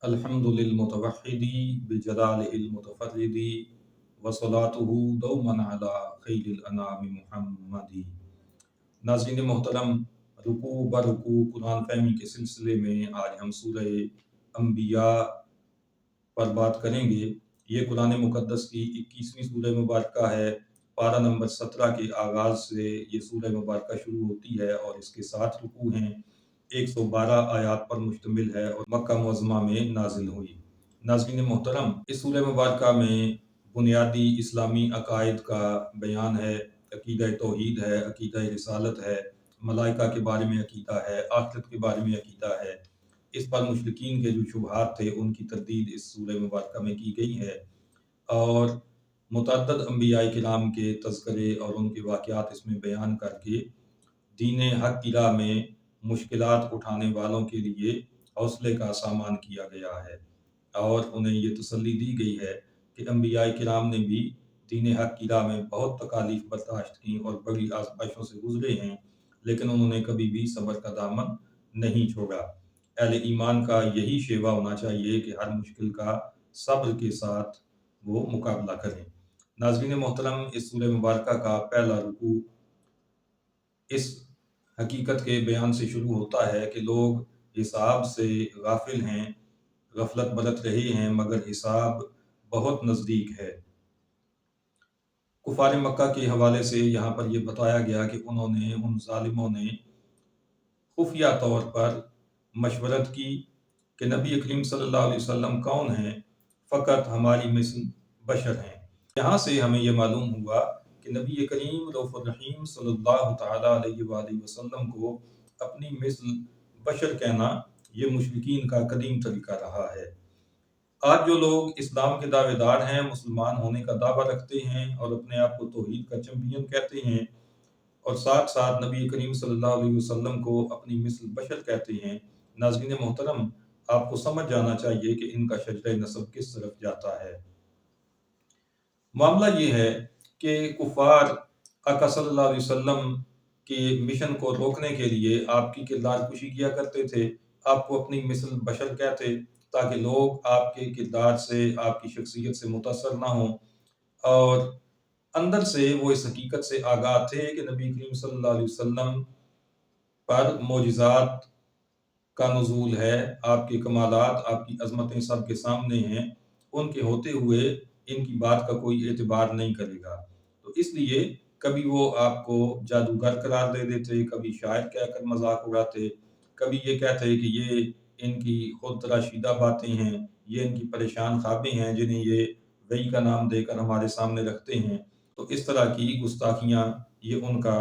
الحمد للمتوحدی بجلالہ المتفردی وصلاۃہ دوما علی خیر الانام محمدی۔ ناظرین محترم، رکوع برکوع قرآن فہمی کے سلسلے میں آج ہم سورہ انبیاء پر بات کریں گے۔ یہ قرآن مقدس کی 21ویں سورہ مبارکہ ہے۔ پارہ نمبر 17 کے آغاز سے یہ سورہ مبارکہ شروع ہوتی ہے اور اس کے 7 رکوع ہیں۔ 112 آیات پر مشتمل ہے اور مکہ معظمہ میں نازل ہوئی۔ ناظرین محترم، اس سورہ مبارکہ میں بنیادی اسلامی عقائد کا بیان ہے۔ عقیدہ توحید ہے، عقیدہ رسالت ہے، ملائکہ کے بارے میں عقیدہ ہے، آخرت کے بارے میں عقیدہ ہے۔ اس پر مشرکین کے جو شبہات تھے ان کی تردید اس سورہ مبارکہ میں کی گئی ہے، اور متعدد انبیاء کرام کے تذکرے اور ان کے واقعات اس میں بیان کر کے دین حق کی راہ میں مشکلات اٹھانے والوں کے لیے حوصلے کا سامان کیا گیا ہے، اور انہیں یہ تسلی دی گئی ہے کہ انبیاء کرام نے بھی دین حق کی راہ میں بہت تکالیف برداشت کی اور بڑی آزمائشوں سے گزرے ہیں، لیکن انہوں نے کبھی بھی صبر کا دامن نہیں چھوڑا۔ اہل ایمان کا یہی شیوہ ہونا چاہیے کہ ہر مشکل کا صبر کے ساتھ وہ مقابلہ کریں۔ ناظرین محترم، اس سورہ مبارکہ کا پہلا رکوع اس حقیقت کے بیان سے شروع ہوتا ہے کہ لوگ حساب سے غافل ہیں، غفلت برت رہے ہیں، مگر حساب بہت نزدیک ہے۔ کفار مکہ کے حوالے سے یہاں پر یہ بتایا گیا کہ ان ظالموں نے خفیہ طور پر مشورت کی کہ نبی کریم صلی اللہ علیہ وسلم کون ہیں؟ فقط ہماری مثل بشر ہیں۔ یہاں سے ہمیں یہ معلوم ہوا کہ نبی کریم رؤوف الرحیم صلی اللہ تعالیٰ علیہ وآلہ وسلم کو اپنی مثل بشر کہنا یہ مشرکین کا قدیم طریقہ رہا ہے۔ آج جو لوگ اسلام کے دعوے دار ہیں، مسلمان ہونے کا دعویٰ رکھتے ہیں اور اپنے آپ کو توحید کا چیمپئن کہتے ہیں، اور ساتھ ساتھ نبی کریم صلی اللہ علیہ وسلم کو اپنی مثل بشر کہتے ہیں، ناظرین محترم، آپ کو سمجھ جانا چاہیے کہ ان کا شجرہ نسب کس طرف جاتا ہے۔ معاملہ یہ ہے کہ کفار آقا صلی اللہ علیہ وسلم کے مشن کو روکنے کے لیے آپ کی کردار کشی کیا کرتے تھے، آپ کو اپنی مثل بشر کہتے تاکہ لوگ آپ کے کردار سے، آپ کی شخصیت سے متاثر نہ ہوں، اور اندر سے وہ اس حقیقت سے آگاہ تھے کہ نبی کریم صلی اللہ علیہ وسلم پر معجزات کا نزول ہے، آپ کے کمالات، آپ کی عظمتیں سب کے سامنے ہیں، ان کے ہوتے ہوئے ان کی بات کا کوئی اعتبار نہیں کرے گا۔ تو اس لیے کبھی وہ آپ کو جادوگر قرار دے دیتے، کبھی شاعر کہہ کر مذاق اڑاتے، کبھی یہ کہتے کہ یہ ان کی خود تراشیدہ باتیں ہیں، یہ ان کی پریشان خوابیں ہیں جنہیں یہ وحی کا نام دے کر ہمارے سامنے رکھتے ہیں۔ تو اس طرح کی گستاخیاں یہ ان کا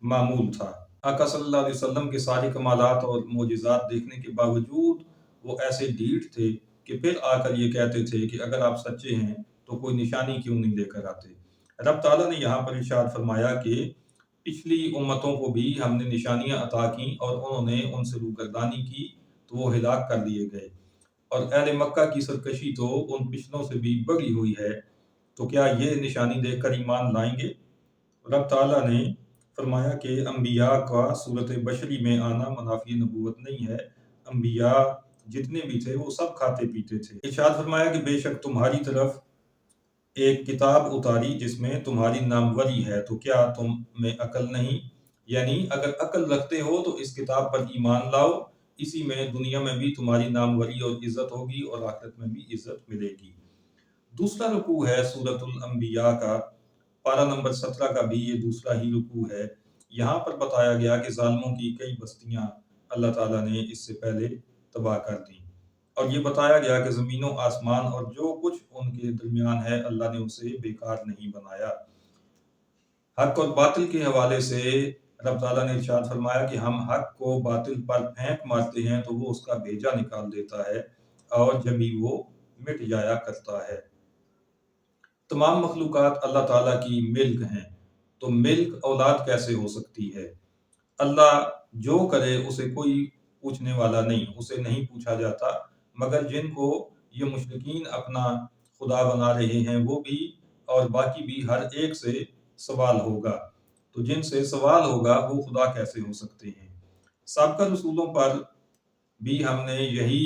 معمول تھا۔ آقا صلی اللہ علیہ وسلم کے سارے کمالات اور معجزات دیکھنے کے باوجود وہ ایسے ڈھیٹ تھے کہ پھر آ کر یہ کہتے تھے کہ اگر آپ سچے ہیں تو کوئی نشانی کیوں نہیں لے کر آتے۔ رب تعالیٰ نے یہاں پر ارشاد فرمایا کہ پچھلی امتوں کو بھی ہم نے نشانیاں عطا کیں اور انہوں نے ان سے روگردانی کی تو وہ ہلاک کر دیے گئے، اور اہل مکہ کی سرکشی تو ان پچھلوں سے بھی بڑی ہوئی ہے، تو کیا یہ نشانی دیکھ کر ایمان لائیں گے؟ رب تعالیٰ نے فرمایا کہ انبیاء کا صورت بشری میں آنا منافی نبوت نہیں ہے۔ انبیاء جتنے بھی تھے وہ سب کھاتے پیتے تھے۔ ارشاد فرمایا کہ بے شک تمہاری طرف ایک کتاب اتاری جس میں تمہاری ناموری ہے، تو کیا تم میں عقل نہیں؟ یعنی اگر عقل رکھتے ہو تو اس کتاب پر ایمان لاؤ، اسی میں دنیا میں بھی تمہاری ناموری اور عزت ہوگی اور آخرت میں بھی عزت ملے گی۔ دوسرا رکوع ہے سورۃ الانبیاء کا، پارہ نمبر 17 کا بھی یہ دوسرا ہی رکوع ہے۔ یہاں پر بتایا گیا کہ ظالموں کی کئی بستیاں اللہ تعالیٰ نے اس سے پہلے تباہ کر دیں، اور یہ بتایا گیا کہ زمین و آسمان اور جو کچھ ان کے درمیان ہے اللہ نے اسے بیکار نہیں بنایا۔ حق اور باطل کے حوالے سے رب تعالیٰ نے ارشاد فرمایا کہ ہم حق کو باطل پر پھینک مارتے ہیں تو وہ اس کا بھیجا نکال دیتا ہے اور جبھی وہ مٹ جایا کرتا ہے۔ تمام مخلوقات اللہ تعالیٰ کی ملک ہیں، تو ملک اولاد کیسے ہو سکتی ہے؟ اللہ جو کرے اسے کوئی پوچھنے والا نہیں، اسے نہیں پوچھا جاتا، مگر جن کو یہ مشرکین اپنا خدا بنا رہے ہیں وہ بھی اور باقی بھی ہر ایک سے سوال ہوگا، تو جن سے سوال ہوگا وہ خدا کیسے ہو سکتے ہیں۔ سابقہ رسولوں پر بھی ہم نے یہی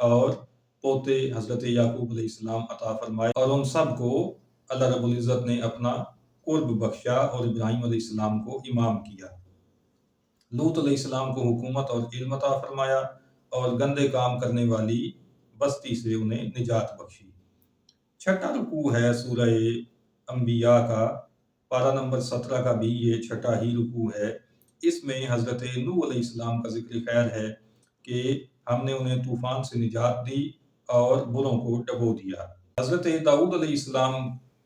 اور پوتے حضرت یعقوب علیہ السلام عطا فرمائے، اور ان سب کو اللہ رب العزت نے اپنا قرب بخشا اور ابراہیم علیہ السلام کو امام کیا۔ لوط علیہ السلام کو حکومت اور علم عطا فرمایا اور گندے کام کرنے والی بستی سے انہیں نجات بخشی۔ چھٹا رکوع ہے سورہ انبیاء کا، پارہ نمبر 17 کا بھی یہ چھٹا ہی رکوع ہے۔ اس میں حضرت نوح علیہ السلام کا ذکر خیر ہے کہ ہم نے انہیں طوفان سے نجات دی اور بروں کو ڈبو دیا۔ حضرت داؤد علیہ السلام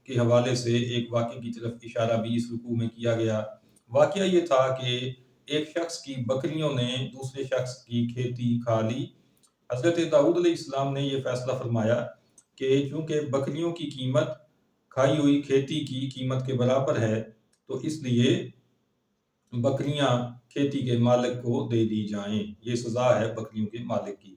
کے حوالے سے ایک واقعے کی طرف اشارہ بھی اس رکوع میں کیا گیا۔ واقعہ یہ تھا کہ ایک شخص کی بکریوں نے دوسرے شخص کی کھیتی کھا لی۔ حضرت داؤد علیہ السلام نے یہ فیصلہ فرمایا کہ چونکہ بکریوں کی قیمت کھائی ہوئی کھیتی کی قیمت کے برابر ہے، تو اس لیے بکریاں کھیتی کے مالک کو دے دی جائیں۔ یہ سزا ہے بکریوں کے مالک کی۔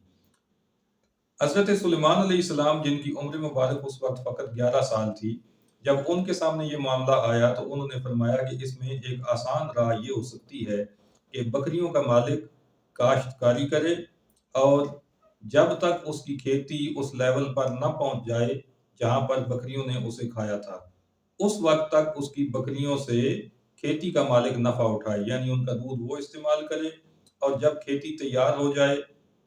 حضرت سلیمان علیہ السلام، جن کی عمر مبارک اس وقت فقط 11 سال تھی، جب ان کے سامنے یہ معاملہ آیا تو انہوں نے فرمایا کہ اس میں ایک آسان راہ یہ ہو سکتی ہے کہ بکریوں کا مالک کاشتکاری کرے اور جب تک اس کی کھیتی اس لیول پر نہ پہنچ جائے جہاں پر بکریوں نے اسے کھایا تھا، اس وقت تک اس کی بکریوں سے کھیتی کا مالک نفع اٹھائے، یعنی ان کا دودھ وہ استعمال کرے، اور جب کھیتی تیار ہو جائے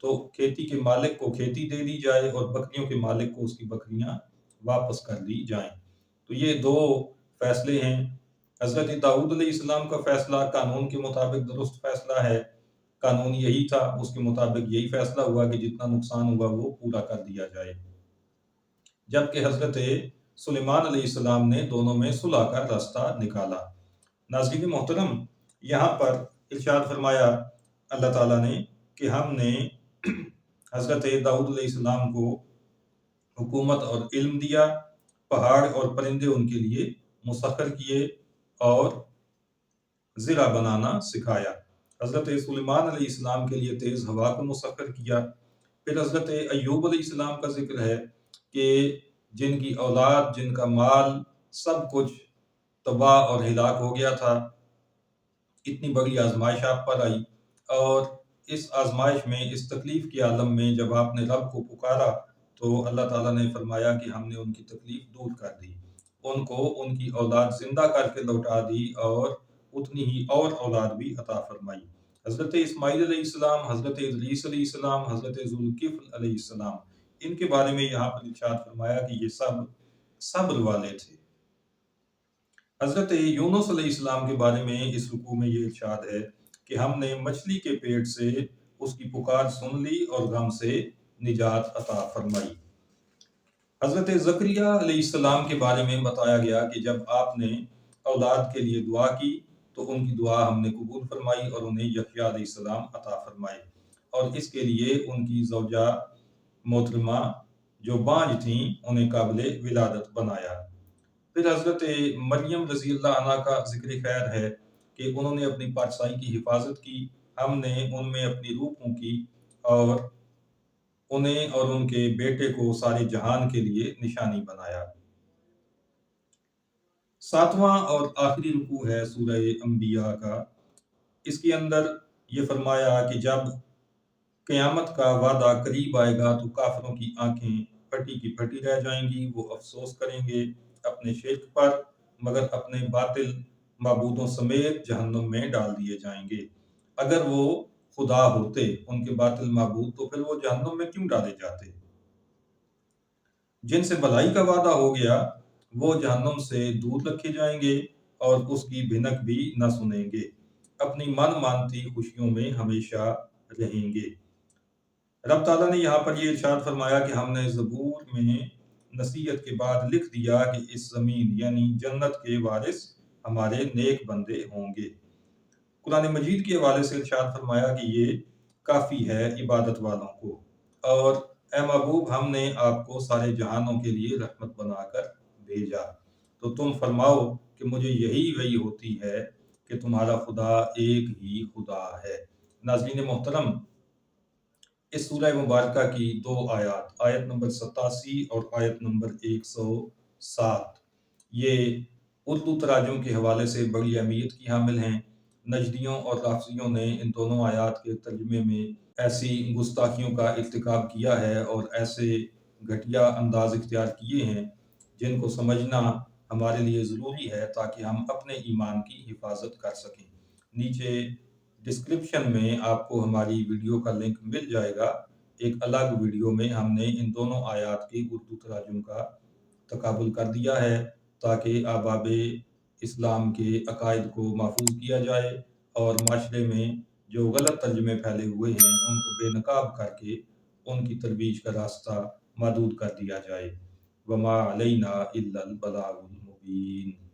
تو کھیتی کے مالک کو کھیتی دے دی جائے اور بکریوں کے مالک کو اس کی بکریاں واپس کر دی جائیں۔ تو یہ دو فیصلے ہیں۔ حضرت داؤد علیہ السلام کا فیصلہ قانون کے مطابق درست فیصلہ ہے، قانون یہی تھا، اس کے مطابق یہی فیصلہ ہوا کہ جتنا نقصان ہوا وہ پورا کر دیا جائے، جبکہ حضرت سلیمان علیہ السلام نے دونوں میں صلح کا راستہ نکالا۔ ناظرین محترم، یہاں پر ارشاد فرمایا اللہ تعالیٰ نے کہ ہم نے حضرت داؤد علیہ السلام کو حکومت اور علم دیا، پہاڑ اور پرندے ان کے لیے مسخر کیے اور زرع بنانا سکھایا۔ حضرت سلیمان علیہ السلام کے لیے تیز ہوا کو مسخر کیا۔ پھر حضرت ایوب علیہ السلام کا ذکر ہے کہ جن کی اولاد، جن کا مال، سب کچھ تباہ اور ہلاک ہو گیا تھا۔ اتنی بڑی آزمائش آپ پر آئی، اور اس آزمائش میں، اس تکلیف کے عالم میں جب آپ نے رب کو پکارا تو اللہ تعالیٰ نے فرمایا کہ ہم نے ان کی تکلیف دور کر دی، ان کو ان کی اولاد زندہ کر کے لوٹا دی اور اتنی ہی اور اولاد بھی عطا فرمائی۔ حضرت اسماعیل علیہ السلام، حضرت ادریس علیہ السلام، حضرت ذوالکفل علیہ السلام، ان کے بارے میں یہاں پر ارشاد فرمایا کہ یہ سب صبر والے تھے۔ حضرت یونس علیہ السلام کے بارے میں اس رکوع میں یہ ارشاد ہے کہ ہم نے مچھلی کے پیٹ سے اس کی پکار سن لی اور غم سے نجات عطا فرمائی۔ حضرت زکریا علیہ السلام کے بارے میں بتایا گیا کہ جب آپ نے اولاد کے لیے دعا کی تو ان کی دعا ہم نے قبول فرمائی اور انہیں یحییٰ علیہ السلام عطا فرمائے، اور اس کے لیے ان کی زوجہ محترمہ جو بانجھ تھیں انہیں قابل ولادت بنایا۔ پھر حضرت مریم رضی اللہ عنہ کا ذکر خیر ہے کہ انہوں نے اپنی پادشاہی کی حفاظت کی، ہم نے ان میں اپنی روح پھونکی اور انہیں اور ان کے بیٹے کو سارے جہان کے لیے نشانی بنایا۔ ساتواں اور آخری رکوع ہے سورہ انبیاء کا۔ اس کے اندر یہ فرمایا کہ جب قیامت کا وعدہ قریب آئے گا تو کافروں کی آنکھیں پھٹی کی پھٹی رہ جائیں گی، وہ افسوس کریں گے اپنے شرک پر، مگر اپنے باطل معبودوں سمیت جہنم میں ڈال دیے جائیں گے۔ اگر وہ خدا ہوتے، ان کے باطل معبود، تو پھر وہ جہنم میں کیوں ڈالے جاتے؟ جن سے بھلائی کا وعدہ ہو گیا وہ جہنم سے دور رکھے جائیں گے اور اس کی بھنک بھی نہ سنیں گے، اپنی من مانتی خوشیوں میں ہمیشہ رہیں گے۔ رب تعالیٰ نے یہاں پر یہ ارشاد فرمایا کہ ہم نے زبور میں نصیحت کے بعد لکھ دیا کہ اس زمین یعنی جنت کے وارث ہمارے نیک بندے ہوں گے۔ قرآن مجید کے حوالے سے ارشاد فرمایا کہ یہ کافی ہے عبادت والوں کو، اور اے محبوب ہم نے آپ کو سارے جہانوں کے لیے رحمت بنا کر بھیجا، تو تم فرماؤ کہ مجھے یہی وحی ہوتی ہے کہ تمہارا خدا ایک ہی خدا ہے۔ ناظرین محترم، اس سورہ مبارکہ کی دو آیات، آیت نمبر 87 اور آیت نمبر 107، یہ اردو تراجم کے حوالے سے بڑی اہمیت کی حامل ہیں۔ نجدیوں اور رافضیوں نے ان دونوں آیات کے ترجمے میں ایسی گستاخیوں کا ارتکاب کیا ہے اور ایسے گھٹیا انداز اختیار کیے ہیں جن کو سمجھنا ہمارے لیے ضروری ہے تاکہ ہم اپنے ایمان کی حفاظت کر سکیں۔ نیچے ڈسکرپشن میں آپ کو ہماری ویڈیو کا لنک مل جائے گا۔ ایک الگ ویڈیو میں ہم نے ان دونوں آیات کے اردو تراجم کا تقابل کر دیا ہے تاکہ آباب اسلام کے عقائد کو محفوظ کیا جائے اور معاشرے میں جو غلط ترجمے پھیلے ہوئے ہیں ان کو بے نقاب کر کے ان کی ترویج کا راستہ محدود کر دیا جائے۔ وما علینا الا البلاغ المبین۔